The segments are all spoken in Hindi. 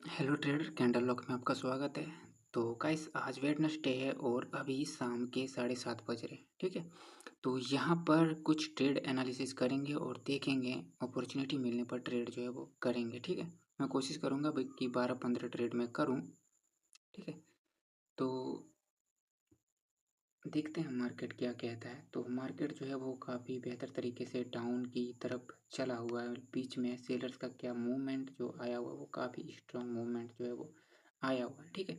हेलो ट्रेडर, कैंडल लॉक में आपका स्वागत है। तो गाइस, आज वेडनेसडे है और अभी शाम के 7:30 बज रहे हैं। ठीक है, तो यहाँ पर कुछ ट्रेड एनालिसिस करेंगे और देखेंगे, अपॉर्चुनिटी मिलने पर ट्रेड जो है वो करेंगे। ठीक है, मैं कोशिश करूँगा भाई कि 12-15 ट्रेड में करूँ। ठीक है, तो देखते हैं मार्केट क्या कहता है। तो मार्केट जो है वो काफ़ी बेहतर तरीके से डाउन की तरफ चला हुआ है। बीच में सेलर्स का क्या मूवमेंट जो आया हुआ है, वो काफ़ी स्ट्रॉन्ग मूवमेंट जो है वो आया हुआ है। ठीक है,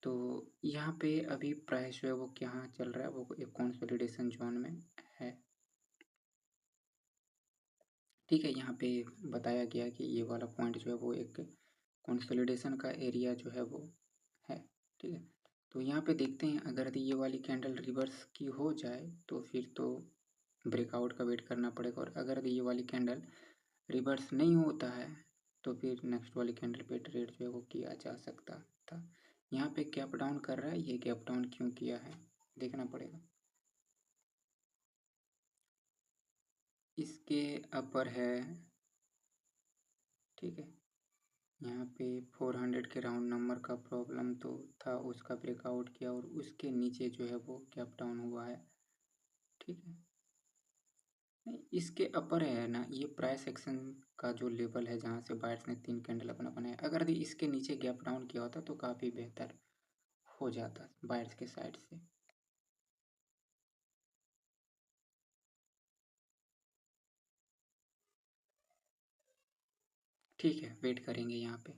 तो यहाँ पे अभी प्राइस जो है वो क्या चल रहा है, वो एक कंसोलिडेशन जोन में है। ठीक है, यहाँ पे बताया गया कि ये वाला पॉइंट जो है वो एक कंसोलिडेशन का एरिया जो है वो है। ठीक है, तो यहाँ पे देखते हैं, अगर ये वाली कैंडल रिवर्स की हो जाए तो फिर तो ब्रेकआउट का वेट करना पड़ेगा, और अगर ये वाली कैंडल रिवर्स नहीं होता है तो फिर नेक्स्ट वाली कैंडल पे ट्रेड जो है वो किया जा सकता था। यहाँ पे गैप डाउन कर रहा है, ये गैप डाउन क्यों किया है देखना पड़ेगा। इसके अपर है। ठीक है, यहाँ पे 400 के राउंड नंबर का प्रॉब्लम तो था, उसका ब्रेकआउट किया और उसके नीचे जो है वो गैप डाउन हुआ है। ठीक है, नहीं, इसके अपर है ना, ये प्राइस एक्शन का जो लेवल है जहाँ से बायर्स ने 3 कैंडल अपना बनाया। अगर इसके नीचे गैप डाउन किया होता तो काफ़ी बेहतर हो जाता बायर्स के साइड से। ठीक है, वेट करेंगे यहाँ पे।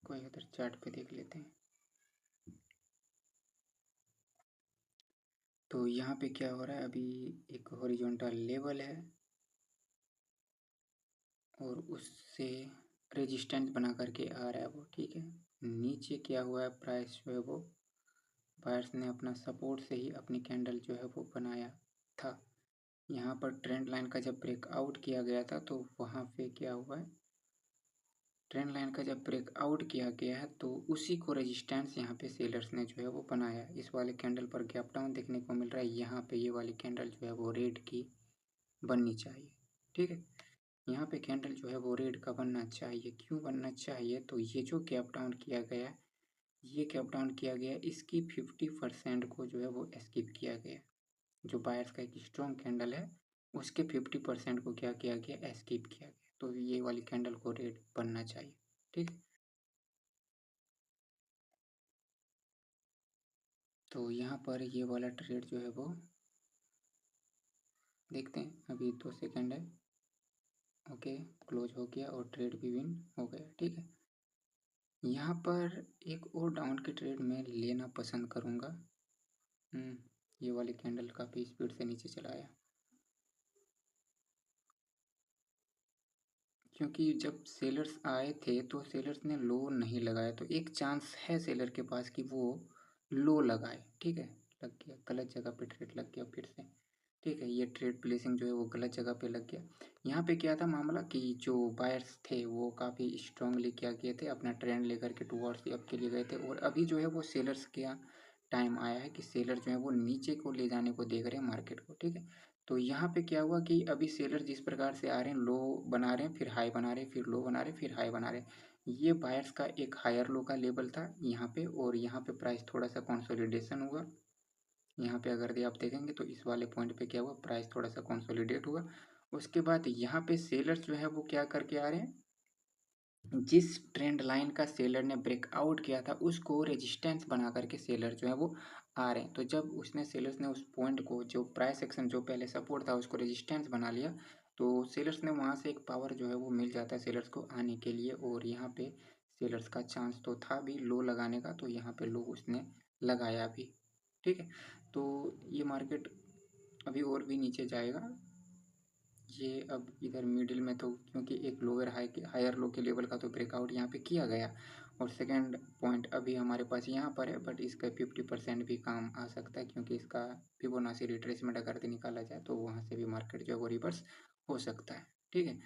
कोई अदर चार्ट पे देख लेते हैं। तो यहाँ पे क्या हो रहा है, अभी एक हॉरिजॉन्टल लेवल है और उससे रेजिस्टेंस बना करके आ रहा है वो। ठीक है, नीचे क्या हुआ है, प्राइस जो है वो बायर्स ने अपना सपोर्ट से ही अपनी कैंडल जो है वो बनाया था। यहाँ पर ट्रेंड लाइन का जब ब्रेकआउट किया गया था तो वहाँ पे क्या हुआ है, ट्रेंड लाइन का जब ब्रेकआउट किया गया है तो उसी को रेजिस्टेंस यहाँ पे सेलर्स ने जो है वो बनाया। इस वाले कैंडल पर गैप डाउन देखने को मिल रहा है। यहाँ पे ये वाली कैंडल जो है वो रेड की बननी चाहिए। ठीक है, यहाँ पे कैंडल जो है वो रेड का बनना चाहिए। क्यों बनना चाहिए, तो ये जो गैप डाउन किया गया, ये गैप डाउन किया गया, इसकी 50% को जो है वो स्किप किया गया। जो बायर्स का एक स्ट्रॉन्ग कैंडल है उसके 50% को क्या किया गया, स्किप किया गया। तो ये वाली कैंडल को रेड बनना चाहिए। ठीक है, तो यहाँ पर ये वाला ट्रेड जो है वो देखते हैं। अभी 2 सेकेंड है। ओके, क्लोज हो गया और ट्रेड भी विन हो गया। ठीक है, यहाँ पर एक और डाउन की ट्रेड में लेना पसंद करूँगा। ये वाली कैंडल काफ़ी स्पीड से नीचे चला आया, क्योंकि जब सेलर्स आए थे तो सेलर्स ने लो नहीं लगाया, तो एक चांस है सेलर के पास कि वो लो लगाए। ठीक है, लग गया, गलत जगह पे ट्रेड लग गया फिर से। ठीक है, ये ट्रेड प्लेसिंग जो है वो गलत जगह पे लग गया। यहाँ पे क्या था मामला कि जो बायर्स थे वो काफ़ी स्ट्रांगली क्या किए थे, अपना ट्रेंड लेकर के टूवर्ड्स अप के लिए गए थे, और अभी जो है वो सेलर्स क्या टाइम आया है कि सेलर जो है वो नीचे को ले जाने को देख रहे हैं मार्केट को। ठीक है, तो यहाँ पे क्या हुआ कि अभी सेलर जिस प्रकार से आ रहे हैं, लो बना रहे हैं, फिर हाई बना रहे हैं, फिर लो बना रहे हैं, फिर हाई बना रहे हैं। ये बायर्स का एक हायर लो का लेवल था यहाँ पे, और यहाँ पे प्राइस थोड़ा सा कंसोलिडेशन हुआ। यहाँ पे अगर आप देखेंगे तो इस वाले पॉइंट पे क्या हुआ, प्राइस थोड़ा सा कंसोलिडेट हुआ। उसके बाद यहाँ पे सेलर्स जो है वो क्या करके आ रहे हैं, जिस ट्रेंड लाइन का सेलर ने ब्रेकआउट किया था उसको रेजिस्टेंस बना करके सेलर जो है वो आ रहे हैं। तो जब उसने सेलर्स ने उस पॉइंट को, जो प्राइस एक्शन जो पहले सपोर्ट था, उसको रेजिस्टेंस बना लिया, तो सेलर्स ने वहाँ से एक पावर जो है वो मिल जाता है सेलर्स को आने के लिए। और यहाँ पे सेलर्स का चांस तो था भी लो लगाने का, तो यहाँ पे लो उसने लगाया भी। ठीक है, तो ये मार्केट अभी और भी नीचे जाएगा। ये अब इधर मिडिल में, तो क्योंकि एक लोअर हायर लो के लेवल का तो ब्रेकआउट यहाँ पे किया गया, और सेकंड पॉइंट अभी हमारे पास यहाँ पर है, बट इसका 50% भी काम आ सकता है, क्योंकि इसका फिबोनाची रिट्रेसमेंट अगर निकाला जाए तो वहाँ से भी मार्केट जो है वो रिवर्स हो सकता है। ठीक है,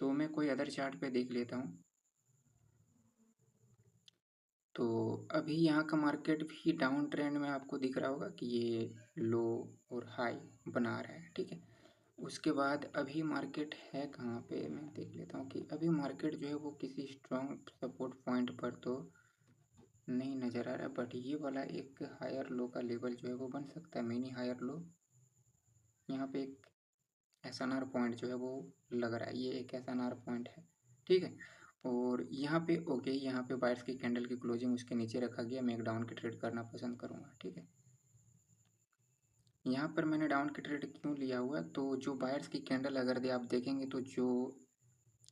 तो मैं कोई अदर चार्ट पे देख लेता हूँ। तो अभी यहाँ का मार्केट भी डाउन ट्रेंड में आपको दिख रहा होगा कि ये लो और हाई बना रहा है। ठीक है, उसके बाद अभी मार्केट है कहाँ पे, मैं देख लेता हूँ कि अभी मार्केट जो है वो किसी स्ट्रॉन्ग सपोर्ट पॉइंट पर तो नहीं नज़र आ रहा, बट ये वाला एक हायर लो का लेवल जो है वो बन सकता है, मिनी हायर लो। यहाँ पे एक SNR पॉइंट जो है वो लग रहा है, ये एक SNR पॉइंट है, ठीक है। और यहाँ पे ओके, यहाँ पे बायर्स की कैंडल की क्लोजिंग उसके नीचे रखा गया, मैं एक डाउन की ट्रेड करना पसंद करूँगा, ठीक है। यहाँ पर मैंने डाउन की ट्रेड क्यों लिया हुआ है, तो जो बायर्स की कैंडल अगर आप देखेंगे तो जो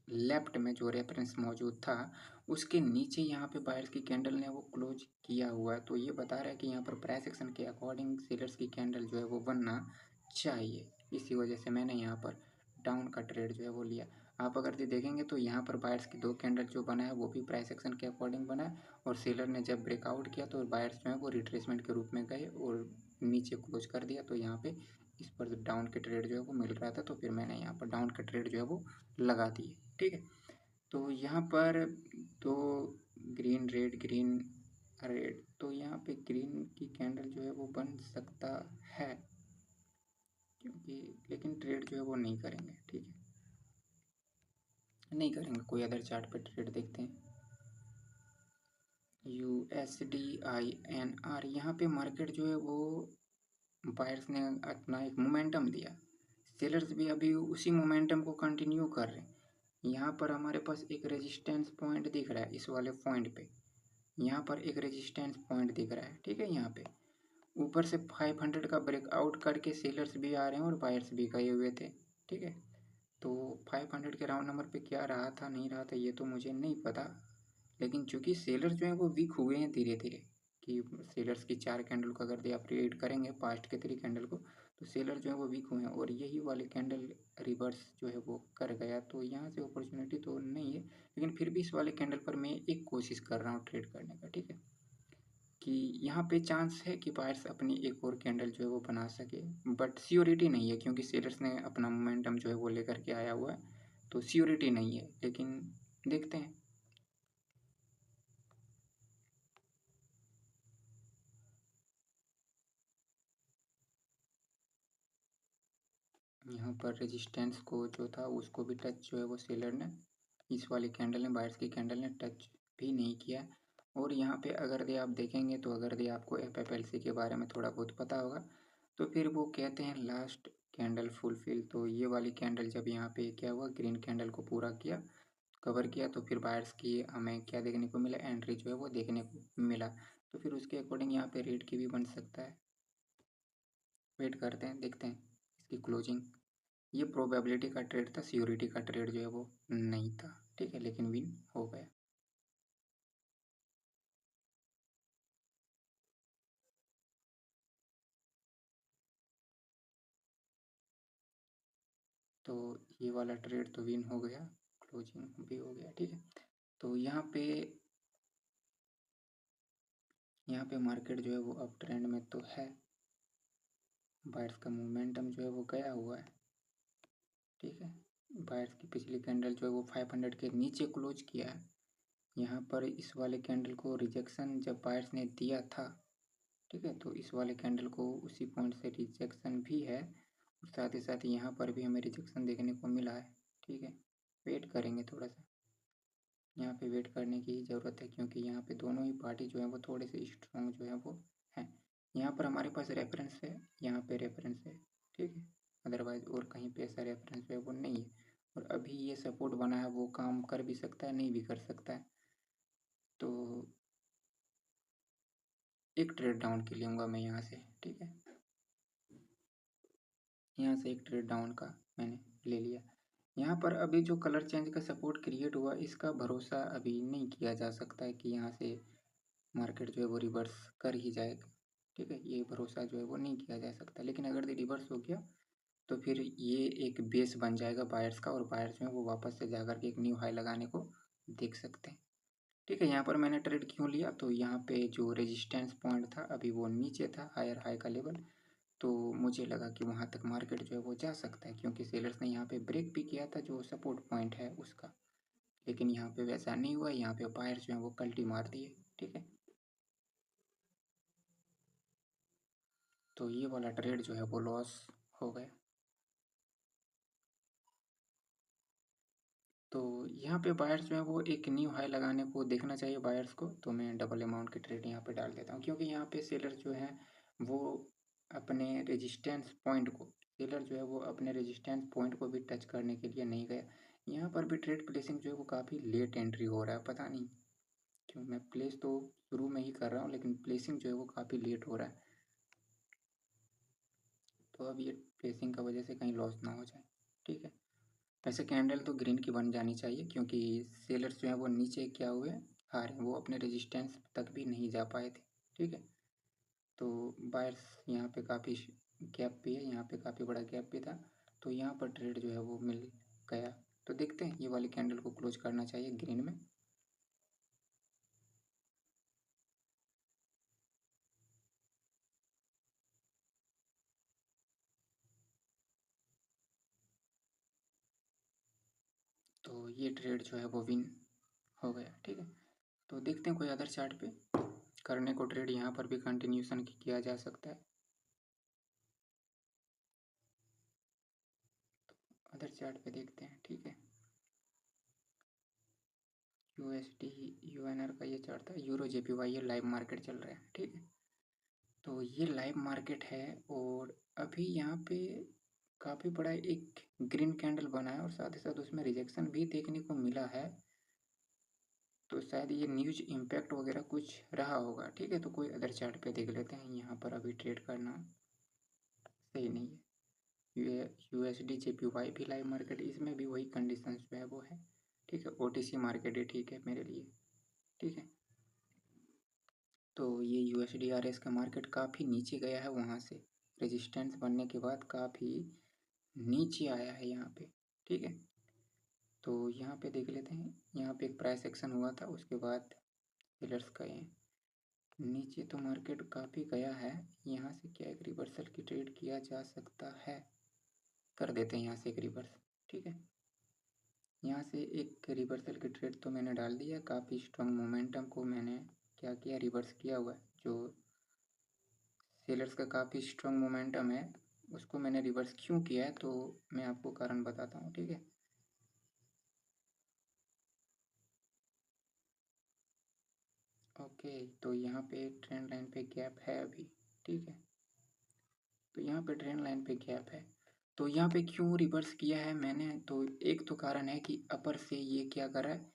लेफ्ट में जो रेफरेंस मौजूद था उसके नीचे यहाँ पे बायर्स की कैंडल ने वो क्लोज किया हुआ है, तो ये बता रहा है कि यहाँ पर प्राइस एक्शन के अकॉर्डिंग सेलर्स की कैंडल जो है वो बनना चाहिए। इसी वजह से मैंने यहाँ पर डाउन का ट्रेड जो है वो लिया। आप अगर देखेंगे तो यहाँ पर बायर्स की 2 कैंडल जो बना है वो भी प्राइस एक्शन के अकॉर्डिंग बना है, और सेलर ने जब ब्रेकआउट किया तो बायर्स जो है वो रिट्रेसमेंट के रूप में गए और नीचे क्लोज कर दिया, तो यहाँ पे इस पर डाउन के ट्रेड जो है वो मिल रहा था, तो फिर मैंने यहाँ पर डाउन का ट्रेड जो है वो लगा दिए, ठीक है। तो यहाँ पर दो ग्रीन रेड ग्रीन रेड, तो यहाँ पे ग्रीन की कैंडल जो है वो बन सकता है, क्योंकि लेकिन ट्रेड जो है वो नहीं करेंगे, ठीक है, नहीं करेंगे। कोई अदर चार्ट पे ट्रेड देखते हैं। USDINR, यहाँ पे मार्केट जो है वो बायर्स ने अपना एक मोमेंटम दिया, सेलर्स भी अभी उसी मोमेंटम को कंटिन्यू कर रहे हैं। यहाँ पर हमारे पास एक रेजिस्टेंस पॉइंट दिख रहा है, इस वाले पॉइंट पे यहाँ पर एक रेजिस्टेंस पॉइंट दिख रहा है, ठीक है। यहाँ पे ऊपर से 500 का ब्रेकआउट करके सेलर्स भी आ रहे हैं और बायर्स भी गए हुए थे, ठीक है। तो 500 के राउंड नंबर पे क्या रहा था नहीं रहा था ये तो मुझे नहीं पता, लेकिन चूंकि सेलर्स जो हैं वो वीक हुए हैं धीरे धीरे, कि सेलर्स की 4 कैंडल को अगर आप रीड करेंगे पास्ट के 3 कैंडल को, तो सेलर जो है वो वीक हुए हैं, और यही वाले कैंडल रिवर्स जो है वो कर गया, तो यहाँ से अपॉर्चुनिटी तो नहीं है, लेकिन फिर भी इस वाले कैंडल पर मैं एक कोशिश कर रहा हूँ ट्रेड करने का, ठीक है, कि यहाँ पे चांस है कि बायर्स अपनी एक और कैंडल जो है वो बना सके, बट सियोरिटी नहीं है, क्योंकि सेलर्स ने अपना मोमेंटम जो है वो लेकर के आया हुआ है, तो सियोरिटी नहीं है, लेकिन देखते हैं। यहाँ पर रेजिस्टेंस को जो था उसको भी टच जो है वो सेलर ने, इस वाली कैंडल ने, बायर्स की कैंडल ने टच भी नहीं किया। और यहाँ पे अगर आप देखेंगे तो अगर आपको FFLC के बारे में थोड़ा बहुत पता होगा, तो फिर वो कहते हैं लास्ट कैंडल फुलफिल, तो ये वाली कैंडल जब यहाँ पे क्या हुआ, ग्रीन कैंडल को पूरा किया, कवर किया, तो फिर बायर्स की हमें क्या देखने को मिला, एंट्री जो है वो देखने को मिला, तो फिर उसके अकॉर्डिंग यहाँ पे रेट की भी बन सकता है। वेट करते हैं, देखते हैं इसकी क्लोजिंग। ये प्रोबेबिलिटी का ट्रेड था, सियोरिटी का ट्रेड जो है वो नहीं था, ठीक है, लेकिन विन हो गया। तो ये वाला ट्रेड तो विन हो गया, क्लोजिंग भी हो गया, ठीक है। तो यहाँ पे मार्केट जो है वो अप ट्रेंड में तो है, बायर्स का मोमेंटम जो है वो गया हुआ है, ठीक है। बायर्स की पिछली कैंडल जो है वो 500 के नीचे क्लोज किया है। यहाँ पर इस वाले कैंडल को रिजेक्शन जब बायर्स ने दिया था, ठीक है, तो इस वाले कैंडल को उसी पॉइंट से रिजेक्शन भी है, और साथ ही साथ यहाँ पर भी हमें रिजेक्शन देखने को मिला है, ठीक है। वेट करेंगे थोड़ा सा, यहाँ पे वेट करने की ज़रूरत है, क्योंकि यहाँ पे दोनों ही पार्टी जो है वो थोड़े से स्ट्रॉन्ग जो है वो हैं। यहाँ पर हमारे पास रेफरेंस है, यहाँ पे रेफरेंस है, ठीक है, अदरवाइज और कहीं पे ऐसा रेफरेंस जो है वो नहीं है, और अभी ये सपोर्ट बना है, वो काम कर भी सकता है नहीं भी कर सकता है, तो एक ट्रेड डाउन के लूँगा मैं यहाँ से, ठीक है, यहाँ से एक ट्रेड डाउन का मैंने ले लिया। यहाँ पर अभी जो कलर चेंज का सपोर्ट क्रिएट हुआ, इसका भरोसा अभी नहीं किया जा सकता है कि यहाँ से मार्केट जो है वो रिवर्स कर ही जाएगा, ठीक है, ये भरोसा जो है वो नहीं किया जा सकता, लेकिन अगर ये रिवर्स हो गया तो फिर ये एक बेस बन जाएगा बायर्स का, और बायर्स जो है वो वापस से जाकर के एक न्यू हाई लगाने को देख सकते हैं, ठीक है। यहाँ पर मैंने ट्रेड क्यों लिया, तो यहाँ पे जो रेजिस्टेंस पॉइंट था अभी वो नीचे था, हायर हाई का लेवल, तो मुझे लगा कि वहाँ तक मार्केट जो है वो जा सकता है, क्योंकि सेलर्स ने यहाँ पे ब्रेक भी किया था जो सपोर्ट पॉइंट है उसका, लेकिन यहाँ पे वैसा नहीं हुआ, यहाँ पे बायर्स जो है वो कल्टी मार दिए, ठीक है। तो ये वाला ट्रेड जो है वो लॉस हो गया। यहाँ पे बायर्स जो है वो एक न्यू हाई लगाने को देखना चाहिए बायर्स को, तो मैं डबल अमाउंट की ट्रेड यहाँ पे डाल देता हूँ, क्योंकि यहाँ पे सेलर जो है वो अपने रेजिस्टेंस पॉइंट को सेलर जो है वो अपने रेजिस्टेंस पॉइंट को भी टच करने के लिए नहीं गया। यहाँ पर भी ट्रेड प्लेसिंग जो है वो काफ़ी लेट एंट्री हो रहा है, पता नहीं क्यों। मैं प्लेस तो शुरू में ही कर रहा हूँ, लेकिन प्लेसिंग जो है वो काफ़ी लेट हो रहा है। तो अब ये प्लेसिंग का वजह से कहीं लॉस ना हो जाए, ठीक है। वैसे कैंडल तो ग्रीन की बन जानी चाहिए, क्योंकि सेलर्स जो है वो नीचे क्या हुए, हारे, वो अपने रेजिस्टेंस तक भी नहीं जा पाए थे, ठीक है। तो बायर्स यहाँ पे काफ़ी गैप भी है, यहाँ पे काफ़ी बड़ा गैप भी था, तो यहाँ पर ट्रेड जो है वो मिल गया। तो देखते हैं, ये वाली कैंडल को क्लोज करना चाहिए ग्रीन में। तो ये ट्रेड जो है वो विन हो गया, ठीक है। तो देखते हैं कोई अदर चार्ट पे करने को ट्रेड, यहाँ पर भी कंटिन्यूशन किया जा सकता है। तो अदर चार्ट पे देखते हैं, ठीक है। USD UNR का ये चार्ट था, यूरो JPY, ये लाइव मार्केट चल रहा है, ठीक है। तो ये लाइव मार्केट है, और अभी यहाँ पे काफ़ी बड़ा एक ग्रीन कैंडल बना है, और साथ ही साथ उसमें रिजेक्शन भी देखने को मिला है। तो शायद ये न्यूज इम्पैक्ट वगैरह कुछ रहा होगा, ठीक है। तो कोई अदर चार्ट पे देख लेते हैं, यहाँ पर अभी ट्रेड करना सही नहीं है। USD JPY भी लाइव मार्केट, इसमें भी वही कंडीशन जो है वो है, ठीक है। OTC मार्केट ही ठीक है मेरे लिए, ठीक है। तो ये USD/RS का मार्केट काफ़ी नीचे गया है, वहाँ से रेजिस्टेंस बनने के बाद काफ़ी नीचे आया है यहाँ पे, ठीक है। तो यहाँ पे देख लेते हैं, यहाँ पे एक प्राइस एक्शन हुआ था, उसके बाद सेलर्स गए नीचे, तो मार्केट काफ़ी गया है। यहाँ से क्या एक रिवर्सल की ट्रेड किया जा सकता है, कर देते हैं यहाँ से एक रिवर्स, ठीक है। यहाँ से एक रिवर्सल की ट्रेड तो मैंने डाल दिया, काफ़ी स्ट्रॉन्ग मोमेंटम को मैंने क्या किया, रिवर्स किया हुआ है। जो सेलर्स का काफ़ी स्ट्रॉन्ग मोमेंटम है, उसको मैंने रिवर्स क्यों किया है, तो मैं आपको कारण बताता हूँ, ठीक है। ओके, तो यहाँ पे ट्रेंड लाइन पे गैप है अभी, ठीक है। तो यहाँ पे ट्रेंड लाइन पे गैप है, तो यहाँ पे क्यों रिवर्स किया है मैंने, तो एक तो कारण है कि अपर से ये क्या कर रहा है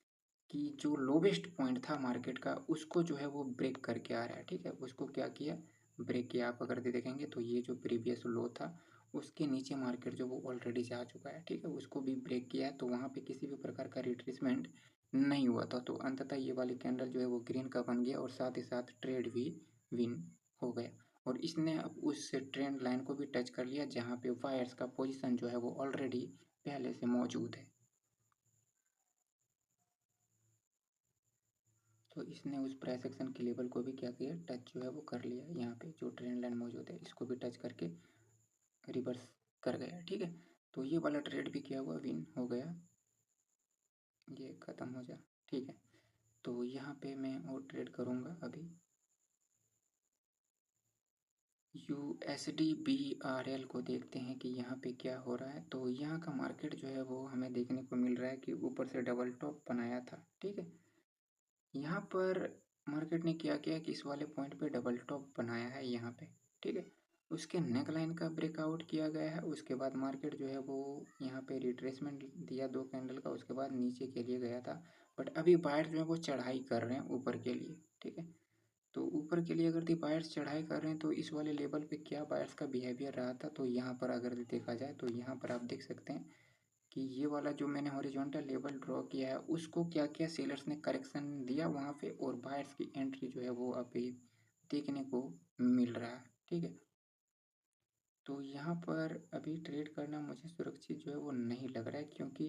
कि जो लोवेस्ट पॉइंट था मार्केट का, उसको जो है वो ब्रेक करके आ रहा है, ठीक है। उसको क्या किया, ब्रेक किया। आप अगर देखेंगे तो ये जो प्रीवियस लो था, उसके नीचे मार्केट जो वो ऑलरेडी जा चुका है, ठीक है, उसको भी ब्रेक किया है। तो वहाँ पे किसी भी प्रकार का रिट्रेसमेंट नहीं हुआ था, तो अंततः ये वाली कैंडल जो है वो ग्रीन का बन गया, और साथ ही साथ ट्रेड भी विन हो गया। और इसने अब उस ट्रेंड लाइन को भी टच कर लिया, जहाँ पे वायर्स का पोजीशन जो है वो ऑलरेडी पहले से मौजूद है। तो इसने उस प्राइस एक्शन के लेवल को भी क्या किया, टच जो है वो कर लिया। यहाँ पे जो ट्रेंड लाइन मौजूद है, इसको भी टच करके रिवर्स कर गया, ठीक है। तो ये वाला ट्रेड भी क्या हुआ, विन हो गया, ये ख़त्म हो जा, ठीक है। तो यहाँ पे मैं और ट्रेड करूँगा अभी USD/BRL को देखते हैं कि यहाँ पे क्या हो रहा है। तो यहाँ का मार्केट जो है वो हमें देखने को मिल रहा है कि ऊपर से डबल टॉप बनाया था, ठीक है। यहाँ पर मार्केट ने क्या किया कि इस वाले पॉइंट पे डबल टॉप बनाया है यहाँ पे, ठीक है। उसके नेक लाइन का ब्रेकआउट किया गया है, उसके बाद मार्केट जो है वो यहाँ पे रिट्रेसमेंट दिया 2 कैंडल का, उसके बाद नीचे के लिए गया था। बट अभी बायर जो है वो चढ़ाई कर रहे हैं ऊपर के लिए, ठीक है। तो ऊपर के लिए अगर दी बायर्स चढ़ाई कर रहे हैं, तो इस वाले लेवल पे क्या बायर्स का बिहेवियर रहा था, तो यहाँ पर अगर देखा जाए तो यहाँ पर आप देख सकते हैं कि ये वाला जो मैंने हॉरिजॉन्टल लेवल ड्रॉ किया है, उसको क्या किया, सेलर्स ने करेक्शन दिया वहाँ पे, और बायर्स की एंट्री जो है वो अभी देखने को मिल रहा है, ठीक है। तो यहाँ पर अभी ट्रेड करना मुझे सुरक्षित जो है वो नहीं लग रहा है, क्योंकि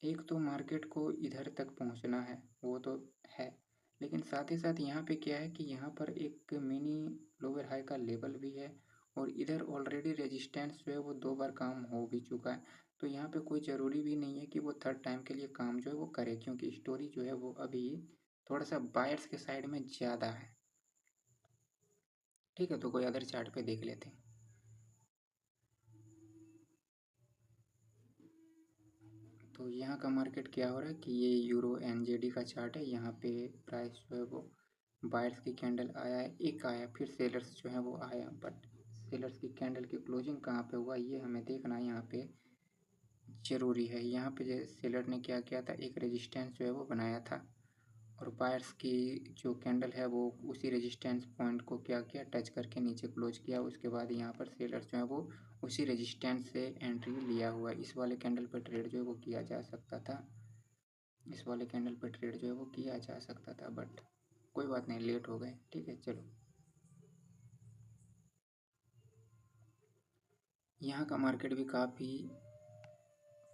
एक तो मार्केट को इधर तक पहुँचना है, वो तो है, लेकिन साथ ही साथ यहाँ पे क्या है कि यहाँ पर एक मिनी लोअर हाई का लेवल भी है, और इधर ऑलरेडी रेजिस्टेंस जो है वो 2 बार काम हो भी चुका है। तो यहाँ पे कोई ज़रूरी भी नहीं है कि वो थर्ड टाइम के लिए काम जो है वो करे, क्योंकि स्टोरी जो है वो अभी थोड़ा सा बायर्स के साइड में ज़्यादा है, ठीक है। तो कोई अदर चार्ट पे देख लेते हैं। तो तो यहाँ का मार्केट क्या हो रहा है कि ये यूरो एनजेडी का चार्ट है। यहाँ पे प्राइस जो है वो बायर्स की कैंडल आया है, एक आया, फिर सेलर्स जो है वो आया, बट सेलर्स की कैंडल की क्लोजिंग कहाँ पे हुआ ये हमें देखना यहाँ पे ज़रूरी है। यहाँ पे सेलर ने क्या किया था, एक रेजिस्टेंस जो है वो बनाया था और बायर्स की जो कैंडल है वो उसी रेजिस्टेंस पॉइंट को क्या किया, टच करके नीचे क्लोज किया। उसके बाद यहाँ पर सेलर्स जो है वो उसी रेजिस्टेंस से एंट्री लिया हुआ है। इस वाले कैंडल पर ट्रेड जो है वो किया जा सकता था, इस वाले कैंडल पर ट्रेड जो है वो किया जा सकता था, बट कोई बात नहीं, लेट हो गए। ठीक है, चलो यहाँ का मार्केट भी काफ़ी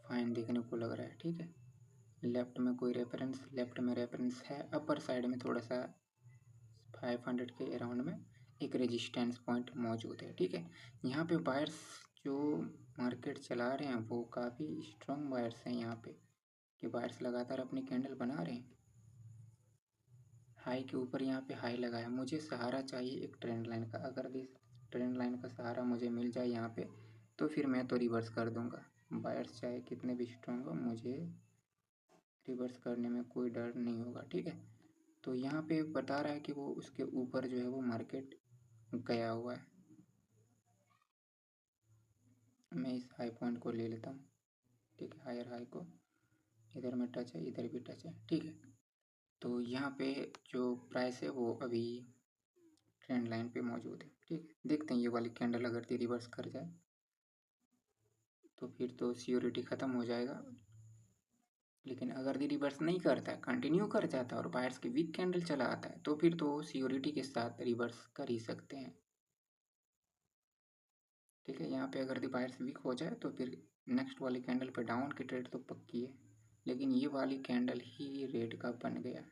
फाइन देखने को लग रहा है। ठीक है, लेफ्ट में कोई रेफरेंस, लेफ्ट में रेफरेंस है, अपर साइड में थोड़ा सा 500 के अराउंड में एक रेजिस्टेंस पॉइंट मौजूद है। ठीक है, यहाँ पे बायर्स जो मार्केट चला रहे हैं वो काफ़ी स्ट्रॉन्ग बायर्स हैं यहाँ पे, कि बायर्स लगातार अपनी कैंडल बना रहे हैं। हाई के ऊपर यहाँ पे हाई लगाया। मुझे सहारा चाहिए एक ट्रेंड लाइन का, अगर दिस ट्रेंड लाइन का सहारा मुझे मिल जाए यहाँ पे तो फिर मैं तो रिवर्स कर दूंगा। बायर्स चाहे कितने भी स्ट्रॉन्ग हो, मुझे रिवर्स करने में कोई डर नहीं होगा। ठीक है, तो यहाँ पे बता रहा है कि वो उसके ऊपर जो है वो मार्केट गया हुआ है। मैं इस हाई पॉइंट को ले लेता हूँ। ठीक है, हायर हाई को, इधर में टच है, इधर भी टच है। ठीक है, तो यहाँ पे जो प्राइस है वो अभी ट्रेंड लाइन पे मौजूद है। ठीक है, देखते हैं ये वाली कैंडल अगर दी रिवर्स कर जाए तो फिर तो सियोरिटी ख़त्म हो जाएगा। लेकिन अगर दी रिवर्स नहीं करता है, कंटिन्यू कर जाता है और बायर्स की वीक कैंडल चला आता है तो फिर तो सियोरिटी के साथ रिवर्स कर ही सकते हैं। ठीक है, यहाँ पे अगर दी बायर्स वीक हो जाए तो फिर नेक्स्ट वाली कैंडल पे डाउन की ट्रेड तो पक्की है। लेकिन ये वाली कैंडल ही रेड का बन गया,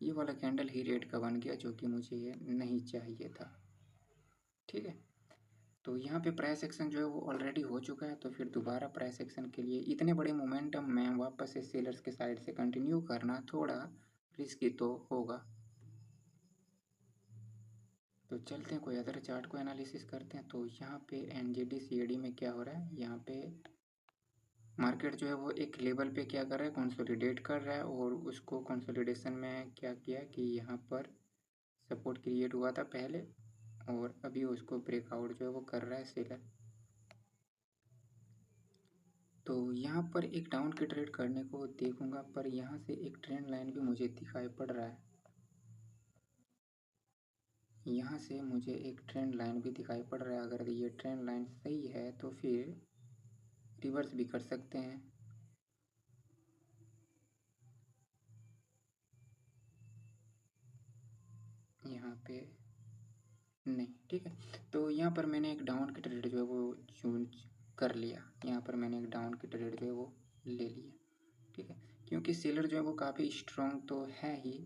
ये वाला कैंडल ही रेड का बन गया, जो कि मुझे नहीं चाहिए था। ठीक है, तो यहाँ पे प्राइस एक्शन जो है वो ऑलरेडी हो चुका है, तो फिर दोबारा प्राइस एक्शन के लिए इतने बड़े मोमेंटम में वापस से सेलर्स के साइड से कंटिन्यू करना थोड़ा रिस्की तो होगा। तो चलते हैं कोई अदर चार्ट को एनालिसिस करते हैं। तो यहाँ पे एनजेडी सीएडी में क्या हो रहा है, यहाँ पे मार्केट जो है वो एक लेवल पे क्या कर रहा है, कंसोलिडेट कर रहा है, और उसको कंसोलिडेशन में क्या किया कि यहाँ पर सपोर्ट क्रिएट हुआ था पहले और अभी उसको ब्रेकआउट जो है वो कर रहा है सेलर। तो यहाँ पर एक डाउन की ट्रेड करने को देखूंगा, पर यहाँ से एक ट्रेंड लाइन भी मुझे दिखाई पड़ रहा है, यहाँ से मुझे एक ट्रेंड लाइन भी दिखाई पड़ रहा है। अगर ये ट्रेंड लाइन सही है तो फिर रिवर्स भी कर सकते हैं। यहाँ पे नहीं। ठीक है, तो यहाँ पर मैंने एक डाउन की ट्रेड जो है वो चूज कर लिया, यहाँ पर मैंने एक डाउन की ट्रेड जो है वो ले लिया। ठीक है, क्योंकि सेलर जो है वो काफ़ी स्ट्रॉन्ग तो है ही,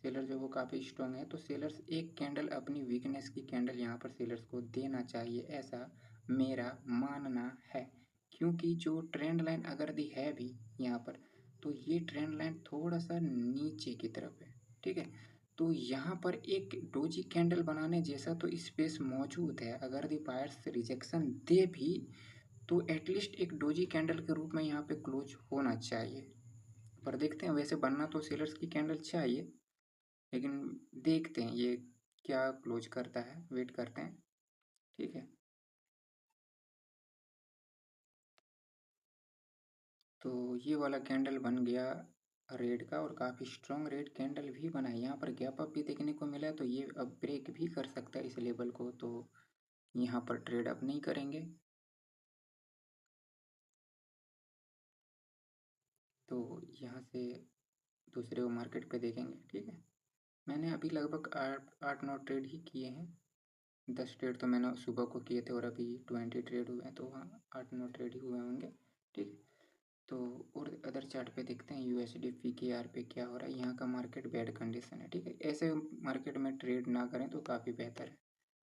सेलर जो है वो काफ़ी स्ट्रॉन्ग है, तो सेलर्स एक कैंडल अपनी वीकनेस की कैंडल यहाँ पर सेलर्स को देना चाहिए, ऐसा मेरा मानना है। क्योंकि जो ट्रेंड लाइन अगर दी है भी यहाँ पर, तो ये ट्रेंड लाइन थोड़ा सा नीचे की तरफ है। ठीक है, तो यहाँ पर एक डोजी कैंडल बनाने जैसा तो स्पेस मौजूद है। अगर दी बायर्स रिजेक्शन दे भी तो एटलीस्ट एक डोजी कैंडल के रूप में यहाँ पे क्लोज होना चाहिए। पर देखते हैं, वैसे बनना तो सेलर्स की कैंडल चाहिए, लेकिन देखते हैं ये क्या क्लोज करता है, वेट करते हैं। ठीक है, तो ये वाला कैंडल बन गया रेड का, और काफ़ी स्ट्रॉन्ग रेड कैंडल भी बना है। यहाँ पर गैप अप भी देखने को मिला है, तो ये अब ब्रेक भी कर सकता है इस लेवल को, तो यहाँ पर ट्रेड अप नहीं करेंगे। तो यहाँ से दूसरे वो मार्केट पे देखेंगे। ठीक है, मैंने अभी लगभग 8-9 ट्रेड ही किए हैं। 10 ट्रेड तो मैंने सुबह को किए थे और अभी 20 ट्रेड हुए हैं, तो वहाँ 8-9 ट्रेड ही हुए होंगे। ठीक, तो और अदर चार्ट पे देखते हैं यूएसडी पीकेआर पे क्या हो रहा है। यहाँ का मार्केट बैड कंडीशन है। ठीक है, ऐसे मार्केट में ट्रेड ना करें तो काफ़ी बेहतर है।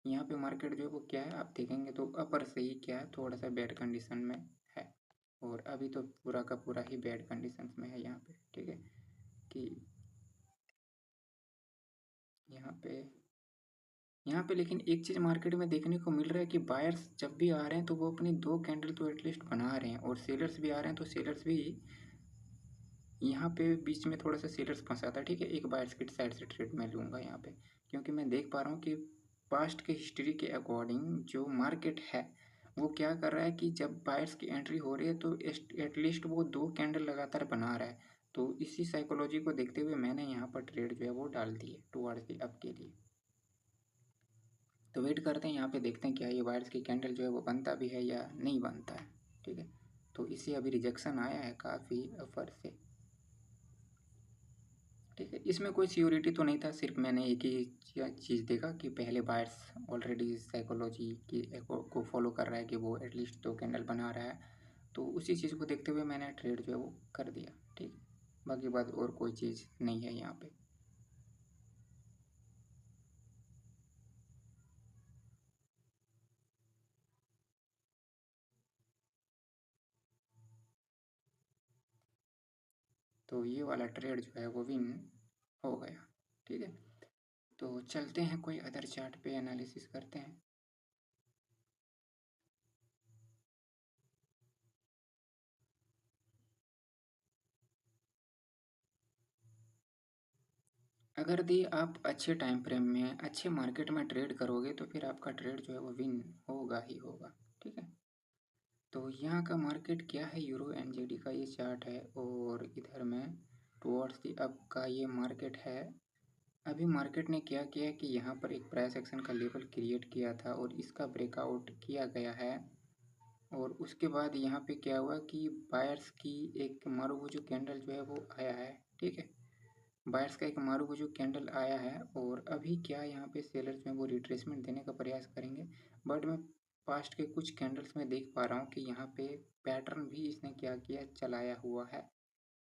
यहाँ पे मार्केट जो है वो क्या है, आप देखेंगे तो अपर से ही क्या है, थोड़ा सा बैड कंडीशन में है, और अभी तो पूरा का पूरा ही बैड कंडीशन में है यहाँ पे। ठीक है, कि यहाँ पे यहाँ पे लेकिन एक चीज़ मार्केट में देखने को मिल रहा है कि बायर्स जब भी आ रहे हैं तो वो अपनी 2 कैंडल तो एटलीस्ट बना रहे हैं, और सेलर्स भी आ रहे हैं तो सेलर्स भी यहाँ पे बीच में थोड़ा सा सेलर्स फंसा था। ठीक है, एक बायर्स की साइड से ट्रेड मैं लूँगा यहाँ पे, क्योंकि मैं देख पा रहा हूँ कि पास्ट के हिस्ट्री के अकॉर्डिंग जो मार्केट है वो क्या कर रहा है कि जब बायर्स की एंट्री हो रही है तो एटलीस्ट वो 2 कैंडल लगातार बना रहा है। तो इसी साइकोलॉजी को देखते हुए मैंने यहाँ पर ट्रेड जो है वो डाल दी है टुवर्ड्स दी अप के लिए। तो वेट करते हैं, यहाँ पे देखते हैं क्या ये वायर्स की कैंडल जो है वो बनता भी है या नहीं बनता है। ठीक है, तो इसे अभी रिजेक्शन आया है काफ़ी अफर से। ठीक है, इसमें कोई सियोरिटी तो नहीं था, सिर्फ मैंने एक ही चीज़ देखा कि पहले बायर्स ऑलरेडी साइकोलॉजी की को फॉलो कर रहा है कि वो एटलीस्ट 2 कैंडल बना रहा है, तो उसी चीज़ को देखते हुए मैंने ट्रेड जो है वो कर दिया। ठीक, बाकी बात और कोई चीज़ नहीं है यहाँ पे। तो ये वाला ट्रेड जो है वो विन हो गया। ठीक है, तो चलते हैं कोई अदर चार्ट पे एनालिसिस करते हैं। अगर दी आप अच्छे टाइम फ्रेम में अच्छे मार्केट में ट्रेड करोगे तो फिर आपका ट्रेड जो है वो विन होगा ही होगा। ठीक है, तो यहाँ का मार्केट क्या है, यूरो एनजेडी का ये चार्ट है, और इधर में टुवर्ड्स दी अप का ये मार्केट है। अभी मार्केट ने क्या किया कि यहाँ पर एक प्राइस एक्शन का लेवल क्रिएट किया था और इसका ब्रेकआउट किया गया है, और उसके बाद यहाँ पे क्या हुआ कि बायर्स की एक मारूबुजू कैंडल जो है वो आया है। ठीक है, बायर्स का एक मारूबुजू कैंडल आया है, और अभी क्या यहाँ पे सेलर्स में वो रिट्रेसमेंट देने का प्रयास करेंगे, बट मैं पास्ट के कुछ कैंडल्स में देख पा रहा हूँ कि यहाँ पे पैटर्न भी इसने क्या किया, चलाया हुआ है।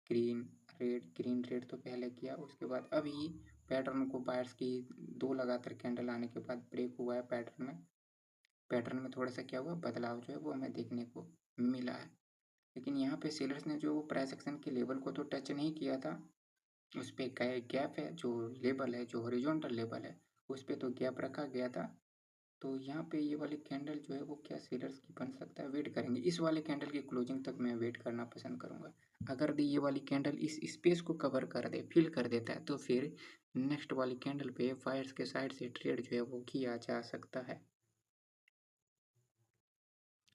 ग्रीन रेड, ग्रीन रेड तो पहले किया, उसके बाद अभी पैटर्न को बायर्स की 2 लगातार कैंडल आने के बाद ब्रेक हुआ है। पैटर्न में थोड़ा सा क्या हुआ, बदलाव जो है वो हमें देखने को मिला है। लेकिन यहाँ पे सेलर्स ने जो प्राइस एक्शन के लेवल को तो टच नहीं किया था, उस पर गैप है, जो लेवल है, जो हॉरिजॉन्टल लेवल है उस पर तो गैप रखा गया था। तो यहाँ पे ये वाली कैंडल जो है वो क्या सेलर्स की बन सकता है, वेट करेंगे। इस वाले कैंडल की क्लोजिंग तक मैं वेट करना पसंद करूँगा। अगर दी ये वाली कैंडल इस स्पेस को कवर कर दे, फिल कर देता है, तो फिर नेक्स्ट वाली कैंडल पे फायर्स के साइड से ट्रेड जो है वो किया जा सकता है।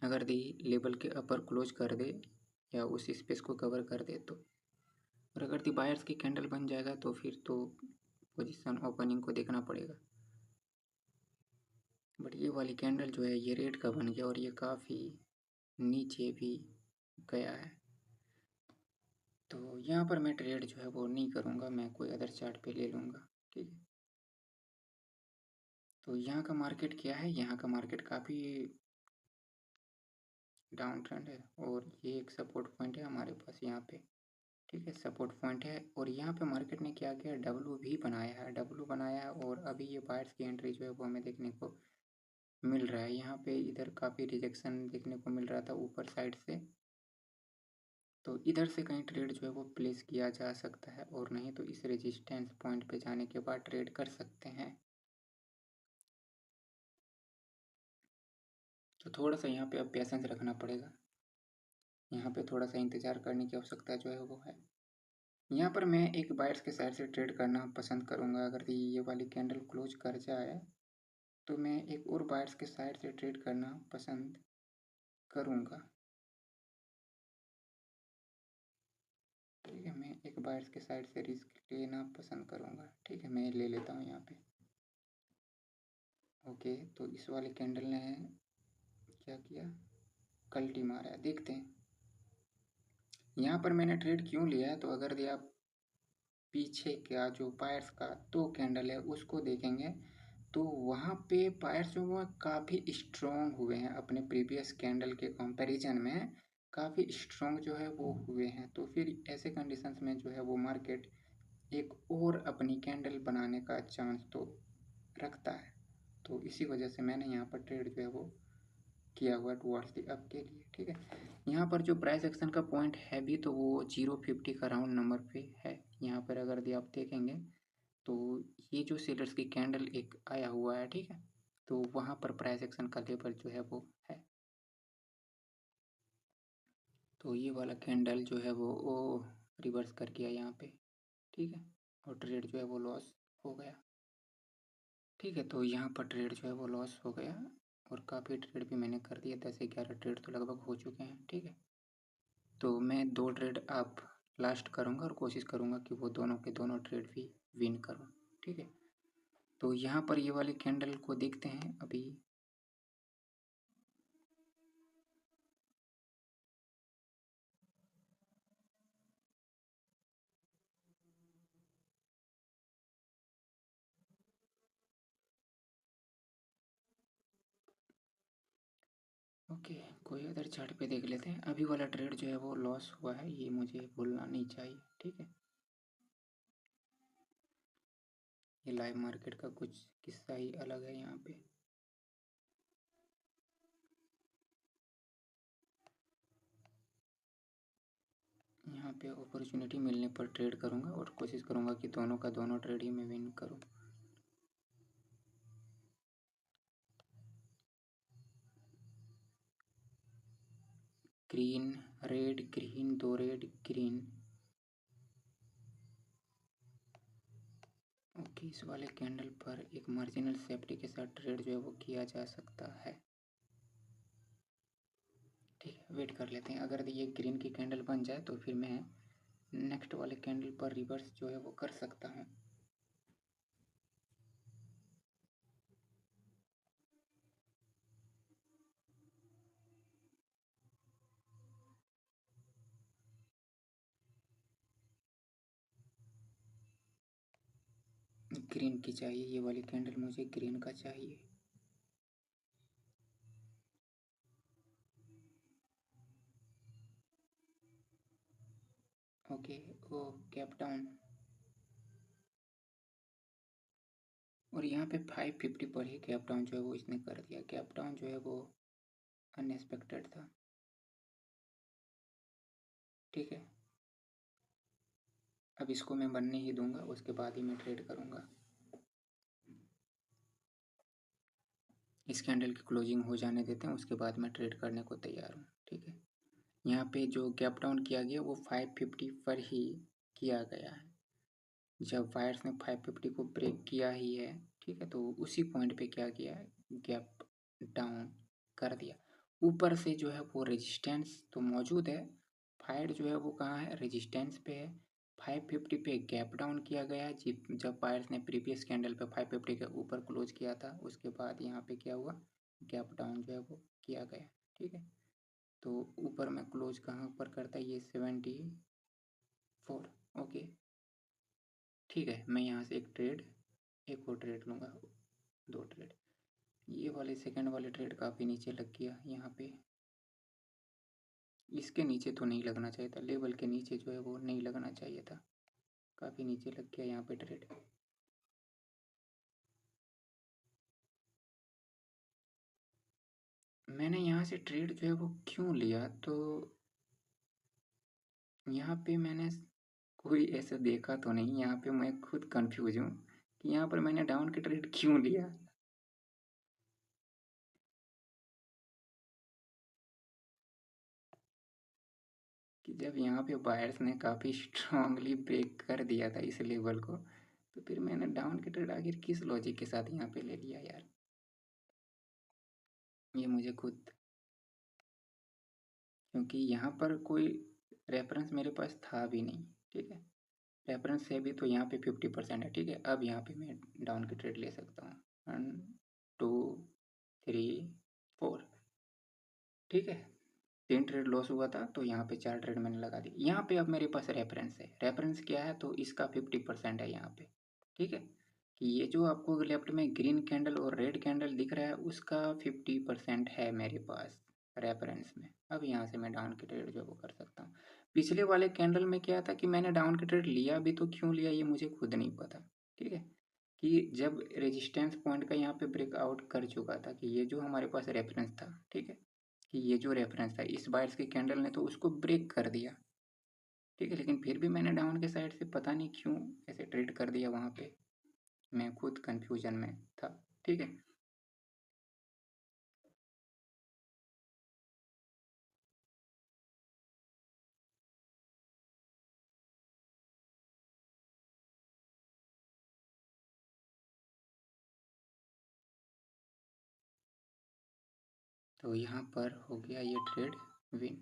अगर दी लेवल के अपर क्लोज कर दे या उस स्पेस को कवर कर दे तो, और अगर दी बायर्स की कैंडल बन जाएगा तो फिर तो पोजीशन ओपनिंग को देखना पड़ेगा। बट ये वाली कैंडल जो है ये रेड का बन गया और ये काफ़ी नीचे भी गया है, तो यहाँ पर मैं ट्रेड जो है वो नहीं करूँगा, मैं कोई अदर चार्ट पे ले लूँगा। ठीक है, तो यहाँ का मार्केट क्या है, यहाँ का मार्केट काफ़ी डाउन ट्रेंड है, और ये एक सपोर्ट पॉइंट है हमारे पास यहाँ पे। ठीक है, सपोर्ट पॉइंट है, और यहाँ पे मार्केट ने क्या किया, डब्लू भी बनाया है, डब्लू बनाया है, और अभी ये बायर्स की एंट्री जो है वो हमें देखने को मिल रहा है। यहाँ पे इधर काफ़ी रिजेक्शन देखने को मिल रहा था ऊपर साइड से, तो इधर से कहीं ट्रेड जो है वो प्लेस किया जा सकता है, और नहीं तो इस रेजिस्टेंस पॉइंट पे जाने के बाद ट्रेड कर सकते हैं। तो थोड़ा सा यहाँ पे अब पेशेंस रखना पड़ेगा, यहाँ पे थोड़ा सा इंतज़ार करने की आवश्यकता जो है वो है। यहाँ पर मैं एक बायर्स के साइड से ट्रेड करना पसंद करूँगा। अगर ये वाली कैंडल क्लोज कर जाए तो मैं एक और बायर्स के साइड से ट्रेड करना पसंद करूँगा। ठीक है, मैं एक बायर्स के साइड से रिस्क लेना पसंद करूँगा। ठीक है, मैं ले लेता हूँ यहाँ पे। ओके, तो इस वाले कैंडल ने क्या किया, कल्टी मारा है, देखते हैं यहाँ पर मैंने ट्रेड क्यों लिया है। तो अगर ये आप पीछे का जो बायर्स का 2 कैंडल है उसको देखेंगे तो वहाँ पे बायर्स जो वो काफ़ी स्ट्रॉन्ग हुए हैं, अपने प्रीवियस कैंडल के कंपैरिजन में काफ़ी स्ट्रॉन्ग जो है वो हुए हैं। तो फिर ऐसे कंडीशंस में जो है वो मार्केट एक और अपनी कैंडल बनाने का चांस तो रखता है। तो इसी वजह से मैंने यहाँ पर ट्रेड जो है वो किया हुआ टुवर्ड्स दी अप के लिए। ठीक है, यहाँ पर जो प्राइस एक्शन का पॉइंट है भी तो वो 050 का राउंड नंबर पे है। यहाँ पर अगर दी आप देखेंगे तो ये जो सेलर्स की कैंडल एक आया हुआ है, ठीक है, तो वहाँ पर प्राइस एक्शन का लेवल जो है वो है। तो ये वाला कैंडल जो है वो रिवर्स कर गया यहाँ पे, ठीक है, और ट्रेड जो है वो लॉस हो गया, ठीक है। तो यहाँ पर ट्रेड जो है वो लॉस हो गया और काफ़ी ट्रेड भी मैंने कर दिया, 10-11 ट्रेड तो लगभग हो चुके हैं, ठीक है। तो मैं 2 ट्रेड अब लास्ट करूँगा और कोशिश करूँगा कि वो दोनों के दोनों ट्रेड भी विन करूँ, ठीक है। तो यहाँ पर ये वाली कैंडल को देखते हैं अभी। ओके, कोई अदर चार्ट पे देख लेते हैं। अभी वाला ट्रेड जो है वो लॉस हुआ है, ये मुझे भूलना नहीं चाहिए, ठीक है। ये लाइव मार्केट का कुछ किस्सा ही अलग है यहाँ पे। यहाँ पे अपॉर्चुनिटी मिलने पर ट्रेड करूँगा और कोशिश करूँगा कि दोनों का दोनों ट्रेड ही मैं विन करूँ। Green red green, 2 red green. Okay, इस वाले कैंडल पर एक मार्जिनल सेफ्टी के साथ ट्रेड जो है वो किया जा सकता है, ठीक है। वेट कर लेते हैं, अगर ये ग्रीन की कैंडल बन जाए तो फिर मैं नेक्स्ट वाले कैंडल पर रिवर्स जो है वो कर सकता हूँ। ग्रीन की चाहिए, ये वाली कैंडल मुझे ग्रीन का चाहिए। ओके, ओ गैप डाउन, और यहाँ पे 550 पर ही गैप डाउन जो है वो इसने कर दिया। गैप डाउन जो है वो अनएक्सपेक्टेड था, ठीक है। अब इसको मैं बनने ही दूंगा, उसके बाद ही मैं ट्रेड करूंगा। इस कैंडल की क्लोजिंग हो जाने देते हैं, उसके बाद मैं ट्रेड करने को तैयार हूँ, ठीक है। यहाँ पे जो गैप डाउन किया गया वो 550 पर ही किया गया है। जब वायर्स ने 550 को ब्रेक किया ही है, ठीक है, तो उसी पॉइंट पे क्या किया है, गैप डाउन कर दिया। ऊपर से जो है वो रेजिस्टेंस तो मौजूद है, फाइट जो है वो कहाँ है, रेजिस्टेंस पे है। 550 पे गैप डाउन किया गया है, जब बायर्स ने प्रीवियस कैंडल पे 550 के ऊपर क्लोज किया था, उसके बाद यहाँ पे क्या हुआ, गैप डाउन जो है वो किया गया, ठीक है। तो ऊपर में क्लोज कहाँ पर करता है, ये 74, ओके, ठीक है। मैं यहाँ से एक और ट्रेड लूँगा, 2 ट्रेड। ये वाले सेकंड वाले ट्रेड काफ़ी नीचे लग गया यहाँ पे, इसके नीचे तो नहीं लगना चाहिए था, लेवल के नीचे जो है वो नहीं लगना चाहिए था, काफ़ी नीचे लग गया यहाँ पे ट्रेड। मैंने यहाँ से ट्रेड जो है वो क्यों लिया, तो यहाँ पे मैंने कोई ऐसा देखा तो नहीं, यहाँ पे मैं खुद कंफ्यूज हूँ कि यहाँ पर मैंने डाउन के ट्रेड क्यों लिया। कि जब यहाँ पे बायर्स ने काफ़ी स्ट्रांगली ब्रेक कर दिया था इस लेवल को, तो फिर मैंने डाउन के ट्रेड आखिर किस लॉजिक के साथ यहाँ पे ले लिया यार, ये मुझे खुद, क्योंकि यहाँ पर कोई रेफरेंस मेरे पास था भी नहीं, ठीक है। रेफरेंस से भी तो यहाँ पे 50% है, ठीक है। अब यहाँ पे मैं डाउन की ट्रेड ले सकता हूँ, 1 2 3 4, ठीक है। 3 ट्रेड लॉस हुआ था, तो यहाँ पे 4 ट्रेड मैंने लगा दी। यहाँ पे अब मेरे पास रेफरेंस है, रेफरेंस क्या है, तो इसका 50% है यहाँ पे, ठीक है। कि ये जो आपको लेफ्ट में ग्रीन कैंडल और रेड कैंडल दिख रहा है, उसका 50% है मेरे पास रेफरेंस में। अब यहाँ से मैं डाउन की ट्रेड जो वो कर सकता हूँ। पिछले वाले कैंडल में क्या था कि मैंने डाउन की ट्रेड लिया भी, तो क्यों लिया ये मुझे खुद नहीं पता, ठीक है। कि जब रेजिस्टेंस पॉइंट का यहाँ पे ब्रेकआउट कर चुका था, कि ये जो हमारे पास रेफरेंस था, ठीक है, कि ये जो रेफरेंस था, इस बायर्स की कैंडल ने तो उसको ब्रेक कर दिया, ठीक है। लेकिन फिर भी मैंने डाउन के साइड से पता नहीं क्यों ऐसे ट्रेड कर दिया वहाँ पे, मैं खुद कंफ्यूजन में था। ठीक है, तो यहाँ पर हो गया ये ट्रेड विन।